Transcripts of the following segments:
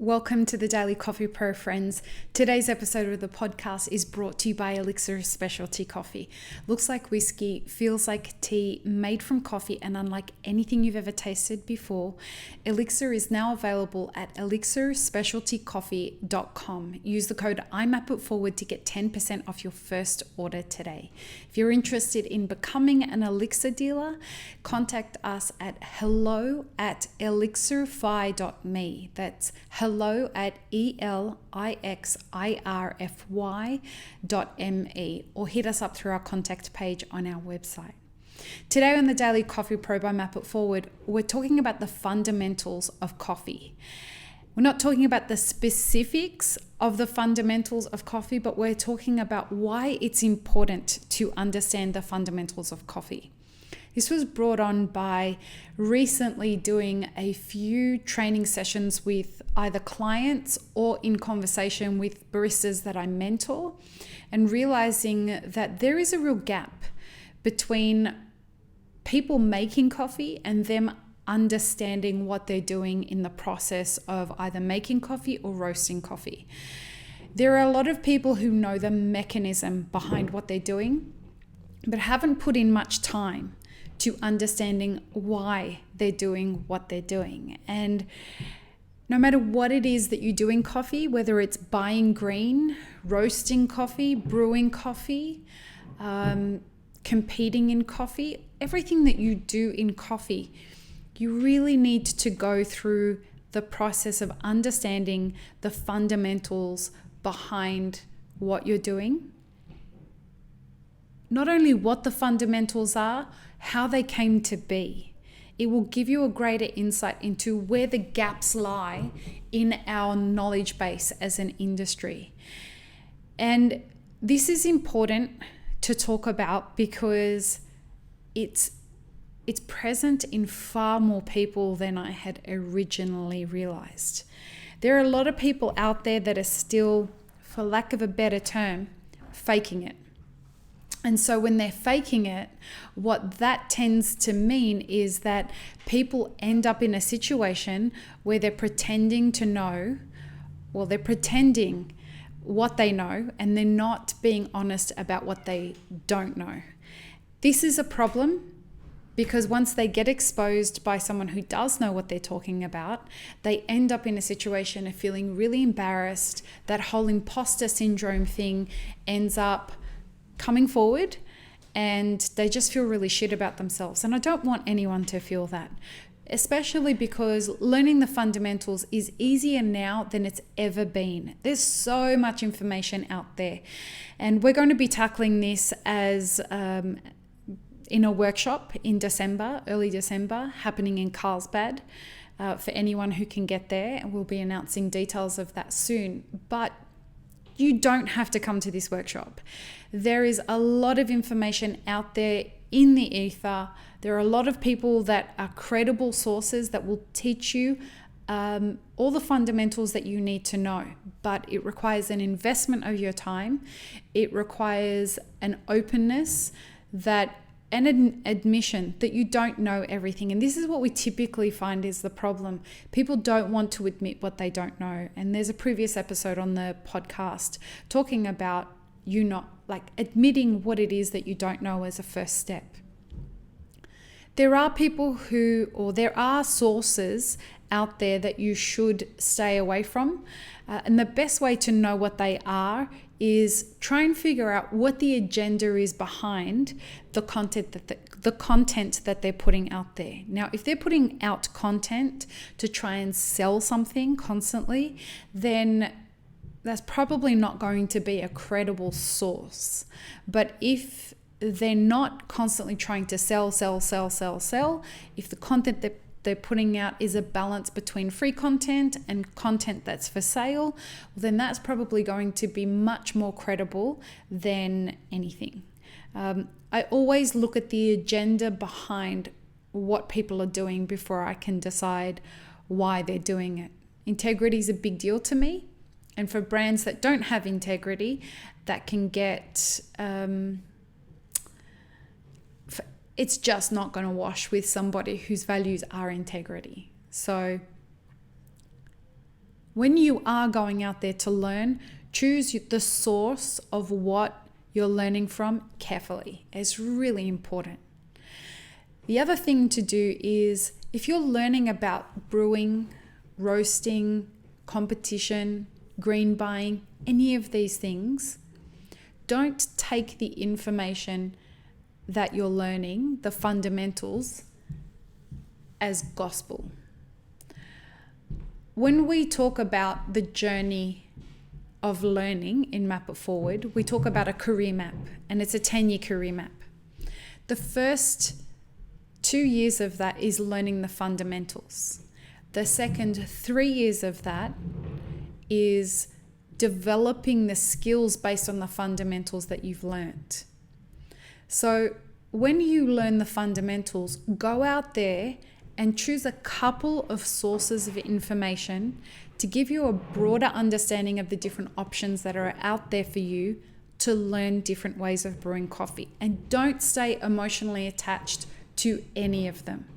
Welcome to the Daily Coffee Pro, friends. Today's episode of the podcast is brought to you by Elixir Specialty Coffee. Looks like whiskey, feels like tea, made from coffee, and unlike anything you've ever tasted before, Elixir is now available at elixirspecialtycoffee.com. Use the code IMAPITFORWARD to get 10% off your first order today. If you're interested in becoming an Elixir dealer, contact us at hello@elixirfy.me. That's hello@elixirfy.me, or hit us up through our contact page on our website. Today on the Daily Coffee Pro by Map It Forward, we're talking about the fundamentals of coffee. We're not talking about the specifics of the fundamentals of coffee, but we're talking about why it's important to understand the fundamentals of coffee. This was brought on by recently doing a few training sessions with either clients or in conversation with baristas that I mentor, and realizing that there is a real gap between people making coffee and them understanding what they're doing in the process of either making coffee or roasting coffee. There are a lot of people who know the mechanism behind what they're doing, but haven't put in much time to understanding why they're doing what they're doing. And no matter what it is that you do in coffee, whether it's buying green, roasting coffee, brewing coffee, competing in coffee, everything that you do in coffee, you really need to go through the process of understanding the fundamentals behind what you're doing. Not only what the fundamentals are, how they came to be. It will give you a greater insight into where the gaps lie in our knowledge base as an industry. And this is important to talk about because it's present in far more people than I had originally realized. There are a lot of people out there that are still, for lack of a better term, faking it. And so when they're faking it, what that tends to mean is that people end up in a situation where they're pretending to know, well, they're pretending what they know, and they're not being honest about what they don't know. This is a problem because once they get exposed by someone who does know what they're talking about, they end up in a situation of feeling really embarrassed. That whole imposter syndrome thing ends up coming forward, and they just feel really shit about themselves. And I don't want anyone to feel that, especially because learning the fundamentals is easier now than it's ever been. There's so much information out there, and we're going to be tackling this as in a workshop in December, early December, happening in Carlsbad. For anyone who can get there, and we'll be announcing details of that soon. But you don't have to come to this workshop. There is a lot of information out there in the ether. There are a lot of people that are credible sources that will teach you all the fundamentals that you need to know. But it requires an investment of your time. It requires an openness and an admission that you don't know everything. And this is what we typically find is the problem. People don't want to admit what they don't know. And there's a previous episode on the podcast talking about you not admitting what it is that you don't know as a first step. There are there are sources out there that you should stay away from. And the best way to know what they are is try and figure out what the agenda is behind the content that they're putting out there. Now, if they're putting out content to try and sell something constantly, then that's probably not going to be a credible source. But if they're not constantly trying to sell, if the content that they're putting out is a balance between free content and content that's for sale, then that's probably going to be much more credible than anything. I always look at the agenda behind what people are doing before I can decide why they're doing it. Integrity is a big deal to me. And for brands that don't have integrity, that can get it's just not going to wash with somebody whose values are integrity. So When you are going out there to learn, choose the source of what you're learning from carefully. It's really important. The other thing to do is, if you're learning about brewing, roasting, competition, green buying, any of these things, don't take the information that you're learning, the fundamentals, as gospel. When we talk about the journey of learning in Map It Forward, we talk about a career map, and it's a 10-year career map. The first 2 years of that is learning the fundamentals. The second 3 years of that is developing the skills based on the fundamentals that you've learned. So when you learn the fundamentals, go out there and choose a couple of sources of information to give you a broader understanding of the different options that are out there for you to learn different ways of brewing coffee. And don't stay emotionally attached to any of them.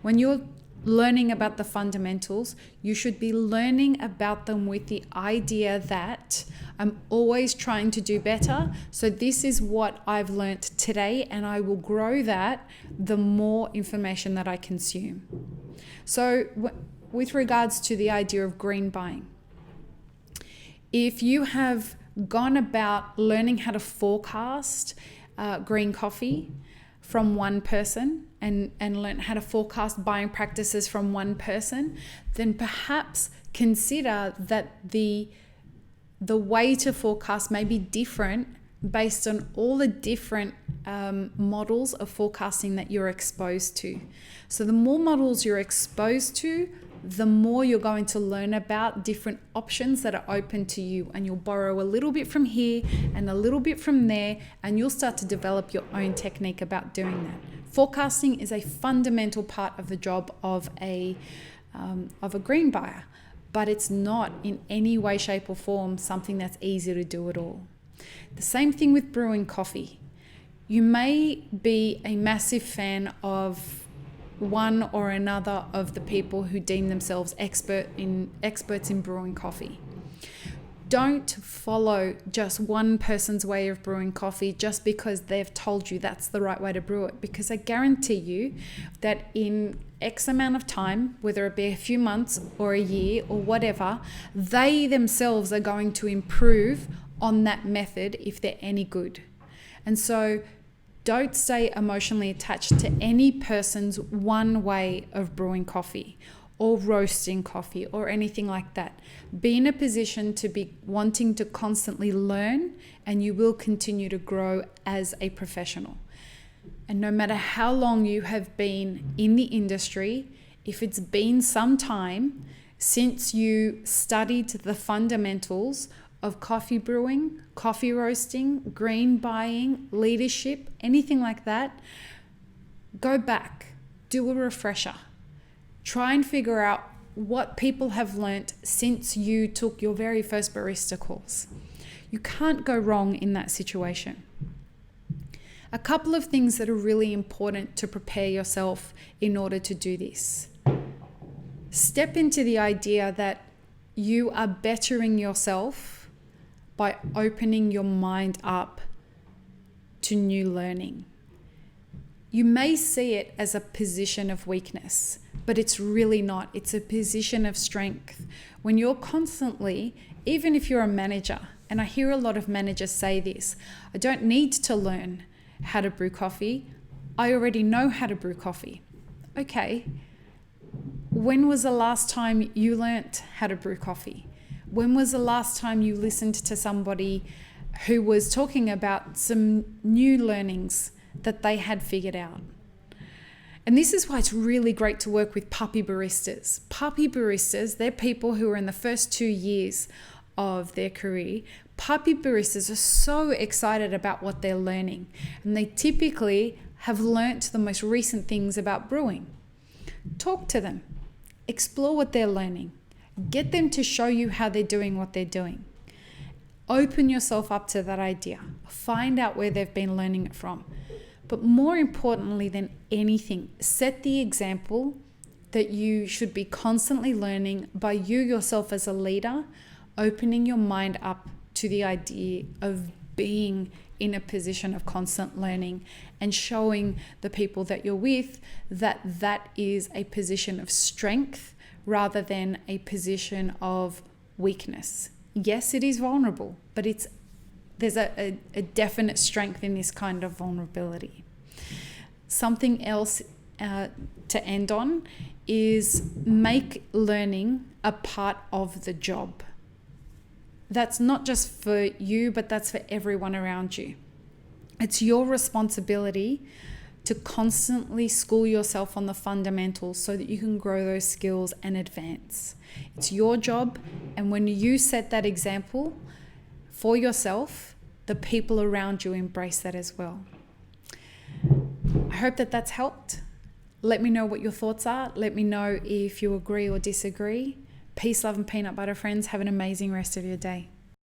When you're learning about the fundamentals, you should be learning about them with the idea that I'm always trying to do better. So this is what I've learnt today, and I will grow that the more information that I consume. So with regards to the idea of green buying, if you have gone about learning how to forecast green coffee from one person and learn how to forecast buying practices from one person, then perhaps consider that the way to forecast may be different based on all the different models of forecasting that you're exposed to. So the more models you're exposed to, the more you're going to learn about different options that are open to you, and you'll borrow a little bit from here and a little bit from there, and you'll start to develop your own technique about doing that. Forecasting is a fundamental part of the job of a green buyer, but it's not in any way, shape or form something that's easy to do at all. The same thing with brewing coffee. You may be a massive fan of one or another of the people who deem themselves experts in brewing coffee. Don't follow just one person's way of brewing coffee just because they've told you that's the right way to brew it, because I guarantee you that in X amount of time, whether it be a few months or a year or whatever, they themselves are going to improve on that method if they're any good. And so don't stay emotionally attached to any person's one way of brewing coffee or roasting coffee or anything like that. Be in a position to be wanting to constantly learn, and you will continue to grow as a professional. And no matter how long you have been in the industry, if it's been some time since you studied the fundamentals of coffee brewing, coffee roasting, green buying, leadership, anything like that, go back, do a refresher. Try and figure out what people have learnt since you took your very first barista course. You can't go wrong in that situation. A couple of things that are really important to prepare yourself in order to do this. Step into the idea that you are bettering yourself by opening your mind up to new learning. You may see it as a position of weakness, but it's really not. It's a position of strength. When you're constantly, even if you're a manager, and I hear a lot of managers say this, I don't need to learn how to brew coffee. I already know how to brew coffee. Okay, when was the last time you learnt how to brew coffee? When was the last time you listened to somebody who was talking about some new learnings that they had figured out? And this is why it's really great to work with puppy baristas. Puppy baristas, they're people who are in the first 2 years of their career. Puppy baristas are so excited about what they're learning, and they typically have learnt the most recent things about brewing. Talk to them, explore what they're learning. Get them to show you how they're doing what they're doing. Open yourself up to that idea. Find out where they've been learning it from. But more importantly than anything, set the example that you should be constantly learning by you yourself as a leader, opening your mind up to the idea of being in a position of constant learning and showing the people that you're with that that is a position of strength rather than a position of weakness. Yes, it is vulnerable, but there's a definite strength in this kind of vulnerability. Something else to end on is make learning a part of the job. That's not just for you, but that's for everyone around you. It's your responsibility to constantly school yourself on the fundamentals so that you can grow those skills and advance. It's your job, and when you set that example for yourself, the people around you embrace that as well. I hope that that's helped. Let me know what your thoughts are. Let me know if you agree or disagree. Peace, love, and peanut butter, friends. Have an amazing rest of your day.